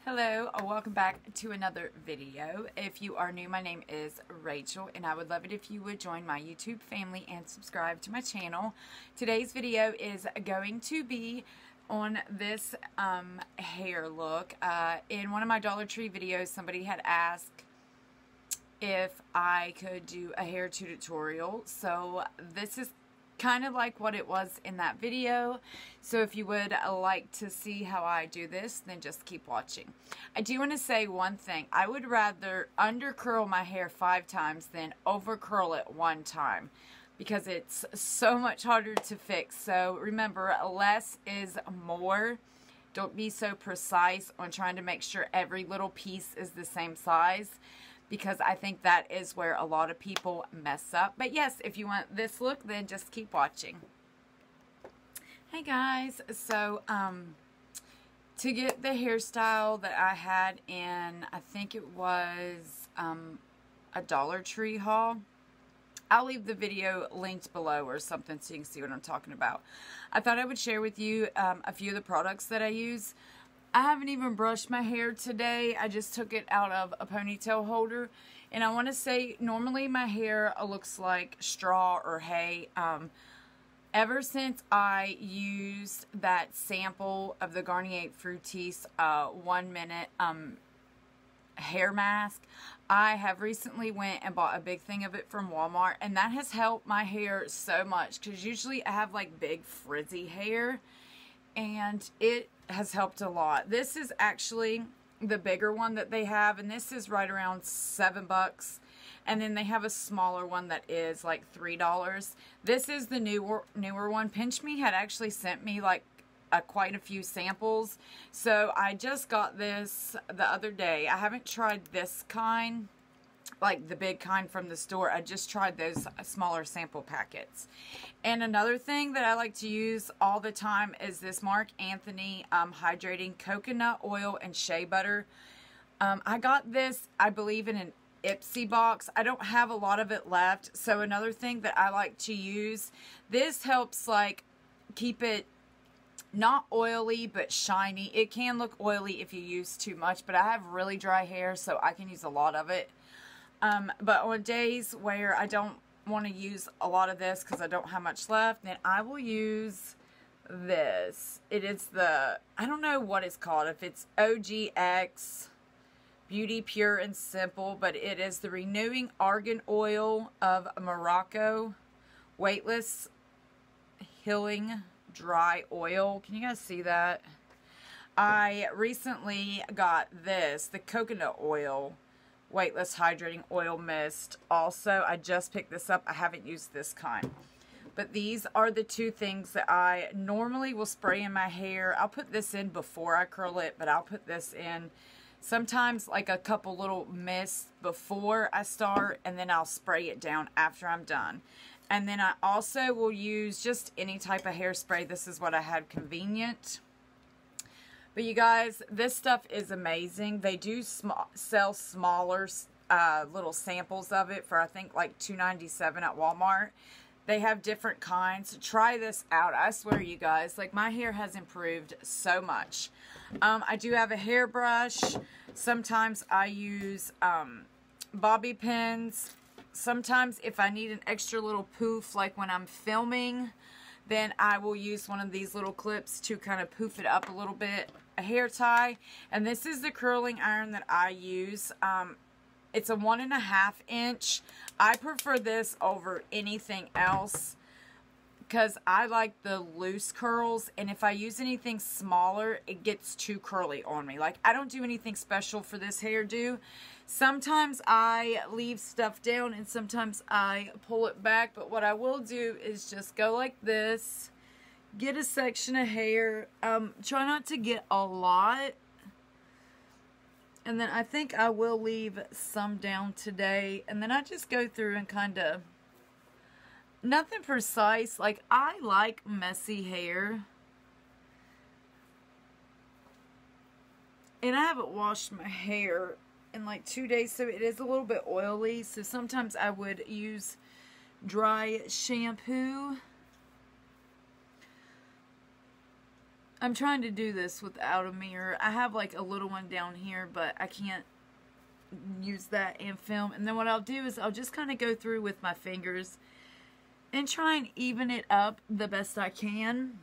Hello, welcome back to another video. If you are new, my name is Rachel, and I would love it if you would join my YouTube family and subscribe to my channel. Today's video is going to be on this hair look. In one of my Dollar Tree videos, somebody had asked if I could do a hair tutorial, so this is kind of like what it was in that video. So if you would like to see how I do this, then just keep watching. I do want to say one thing. I would rather under curl my hair 5 times than over curl it 1 time, because it's so much harder to fix. So remember, less is more. Don't be so precise on trying to make sure every little piece is the same size, because I think that is where a lot of people mess up. But yes, if you want this look, then just keep watching. Hey guys, so to get the hairstyle that I had in, I think it was a Dollar Tree haul, I'll leave the video linked below or something so you can see what I'm talking about. I thought I would share with you a few of the products that I use. I haven't even brushed my hair today. I just took it out of a ponytail holder. And I want to say, normally my hair looks like straw or hay. Ever since I used that sample of the Garnier Fructis 1 minute hair mask, I have recently went and bought a big thing of it from Walmart. And that has helped my hair so much, because usually I have like big frizzy hair. And it has helped a lot. This is actually the bigger one that they have, and this is right around $7. And then they have a smaller one that is like $3. This is the newer one. Pinch Me had actually sent me like quite a few samples. So I just got this the other day. I haven't tried this kind, like the big kind from the store. I just tried those smaller sample packets. And another thing that I like to use all the time is this Marc Anthony hydrating coconut oil and shea butter. I got this, I believe, in an Ipsy box. I don't have a lot of it left. So another thing that I like to use, this helps like keep it not oily but shiny. It can look oily if you use too much, but I have really dry hair, so I can use a lot of it. But on days where I don't want to use a lot of this because I don't have much left, then I will use this. It is the, I don't know what it's called, if it's OGX Beauty Pure and Simple, but it is the Renewing Argan Oil of Morocco Weightless Healing Dry Oil. Can you guys see that? I recently got this, the Coconut Oil Weightless Hydrating Oil Mist. Also, I just picked this up. I haven't used this kind. But these are the two things that I normally will spray in my hair. I'll put this in before I curl it, but I'll put this in sometimes like a couple little mists before I start, and then I'll spray it down after I'm done. And then I also will use just any type of hairspray. This is what I had convenient. But you guys, this stuff is amazing. They do sell smaller little samples of it for, I think, like $2.97 at Walmart. They have different kinds. Try this out. I swear, you guys, like, my hair has improved so much. I do have a hairbrush. Sometimes I use bobby pins. Sometimes if I need an extra little poof, like when I'm filming, then I will use one of these little clips to kind of poof it up a little bit. A hair tie. And this is the curling iron that I use. It's a 1.5 inch. I prefer this over anything else because I like the loose curls, and if I use anything smaller, it gets too curly on me. Like, I don't do anything special for this hairdo. Sometimes I leave stuff down and sometimes I pull it back, but what I will do is just go like this, get a section of hair, try not to get a lot, and then I think I will leave some down today, and then I just go through and kind of, nothing precise. Like, I like messy hair, and I haven't washed my hair in like 2 days, so it is a little bit oily, so sometimes I would use dry shampoo. I'm trying to do this without a mirror. I have like a little one down here, but I can't use that and film. And then what I'll do is I'll just kind of go through with my fingers and try and even it up the best I can.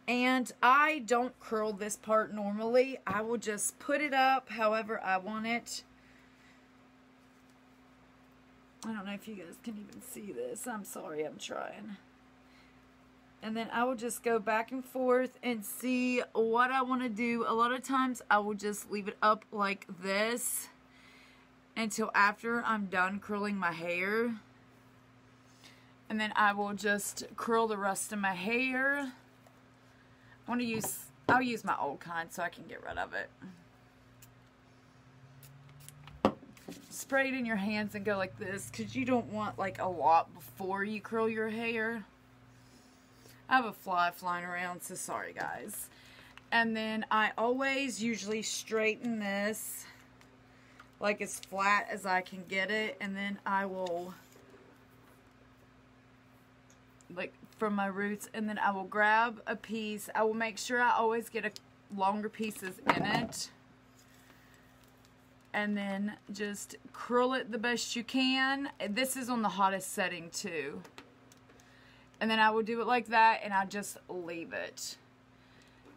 And I don't curl this part normally. I will just put it up however I want it. I don't know if you guys can even see this. I'm sorry, I'm trying. And then I will just go back and forth and see what I want to do. A lot of times I will just leave it up like this until after I'm done curling my hair. And then I will just curl the rest of my hair. I'll use my old kind so I can get rid of it. Spray it in your hands and go like this because you don't want like a lot before you curl your hair. I have a fly flying around, so sorry guys. And then I always usually straighten this like as flat as I can get it, and then I will like from my roots, and then I will grab a piece. I will make sure I always get a longer pieces in it, and then just curl it the best you can. This is on the hottest setting too. And then I will do it like that, and I just leave it.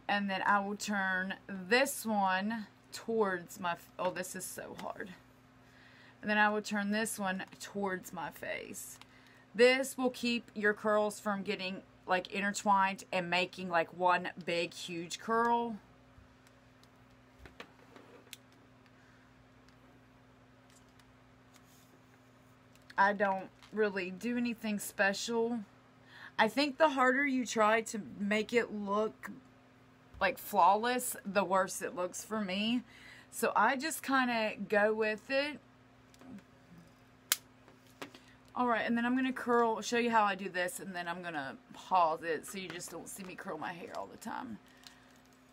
And then I will turn this one towards my, oh, this is so hard. And then I will turn this one towards my face. This will keep your curls from getting like intertwined and making like one big huge curl. I don't really do anything special. I think the harder you try to make it look like flawless, the worse it looks for me. So I just kind of go with it. Alright, and then I'm going to show you how I do this, and then I'm going to pause it so you just don't see me curl my hair all the time.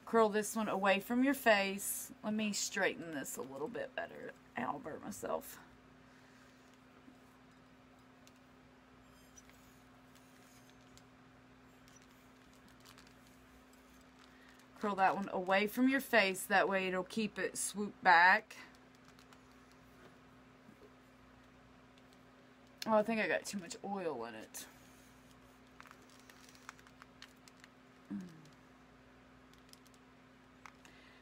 Curl this one away from your face. Let me straighten this a little bit better. I'll burn myself. Curl that one away from your face. That way it'll keep it swooped back. Oh, I think I got too much oil in it.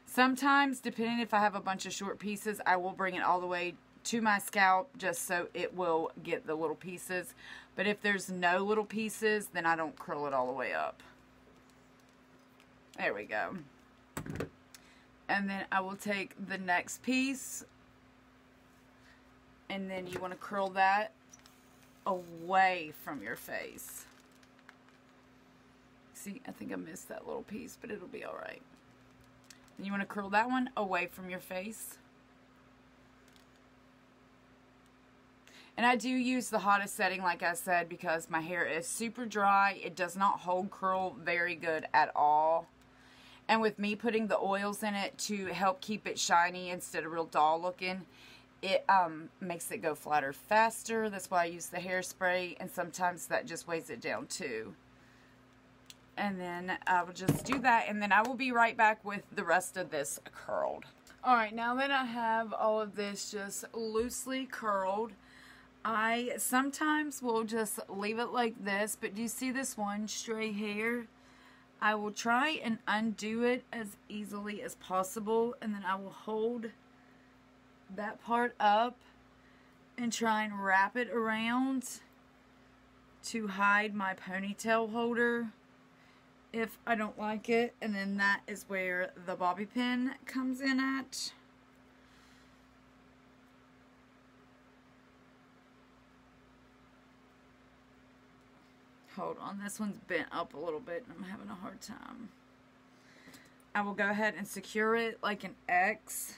Sometimes, depending if I have a bunch of short pieces, I will bring it all the way to my scalp just so it will get the little pieces. But if there's no little pieces, then I don't curl it all the way up. There we go. And then I will take the next piece, and then you want to curl that away from your face. See, I think I missed that little piece, but it'll be alright. And you want to curl that one away from your face. And I do use the hottest setting, like I said, because my hair is super dry. It does not hold curl very good at all. And with me putting the oils in it to help keep it shiny instead of real dull looking, it makes it go flatter faster. That's why I use the hairspray, and sometimes that just weighs it down too. And then I will just do that, and then I will be right back with the rest of this curled. Alright, now that I have all of this just loosely curled, I sometimes will just leave it like this, but do you see this one stray hair? I will try and undo it as easily as possible, and then I will hold that part up and try and wrap it around to hide my ponytail holder if I don't like it. And then that is where the bobby pin comes in at. Hold on, this one's bent up a little bit and I'm having a hard time. I will go ahead and secure it like an X.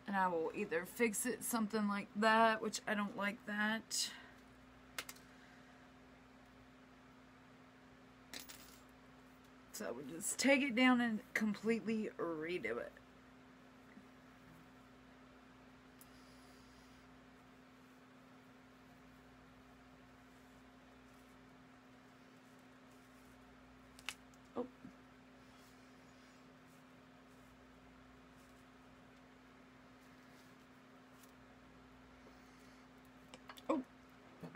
And I will either fix it something like that, which I don't like that. So I would just take it down and completely redo it.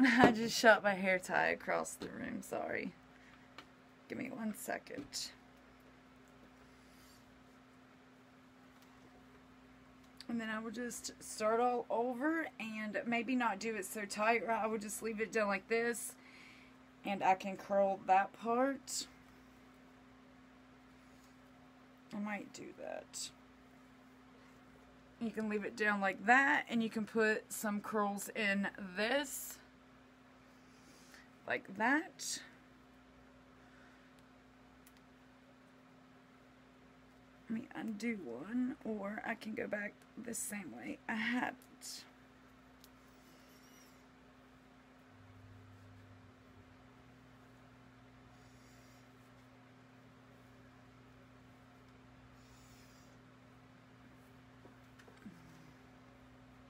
I just shot my hair tie across the room, sorry. Give me 1 second. And then I will just start all over and maybe not do it so tight, right? I will just leave it down like this and I can curl that part. I might do that. You can leave it down like that and you can put some curls in this. Like that. Let me undo one, or I can go back the same way I had it.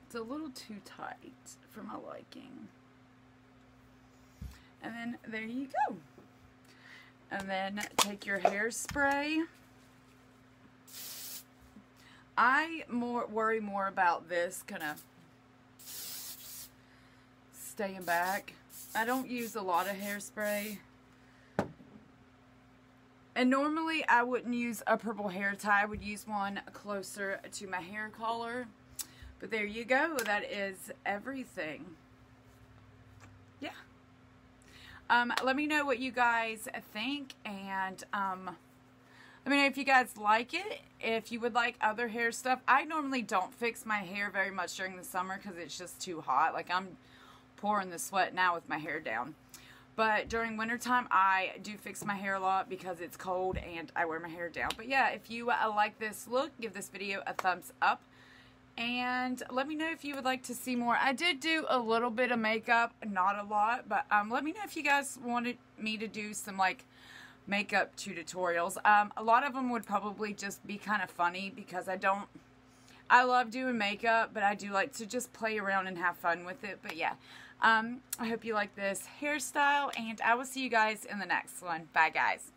It's a little too tight for my liking. And then there you go. And then take your hairspray. I worry more about this kind of staying back. I don't use a lot of hairspray. And normally I wouldn't use a purple hair tie. I would use one closer to my hair collar. But there you go. That is everything. Yeah. Let me know what you guys think, and let me know if you guys like it, if you would like other hair stuff. I normally don't fix my hair very much during the summer because it's just too hot. Like, I'm pouring the sweat now with my hair down. But during wintertime, I do fix my hair a lot because it's cold and I wear my hair down. But yeah, if you like this look, give this video a thumbs up. And let me know if you would like to see more. I did do a little bit of makeup, not a lot, but let me know if you guys wanted me to do some like makeup tutorials. A lot of them would probably just be kind of funny because I love doing makeup, but I do like to just play around and have fun with it. But yeah, I hope you like this hairstyle, and I will see you guys in the next one. Bye, guys.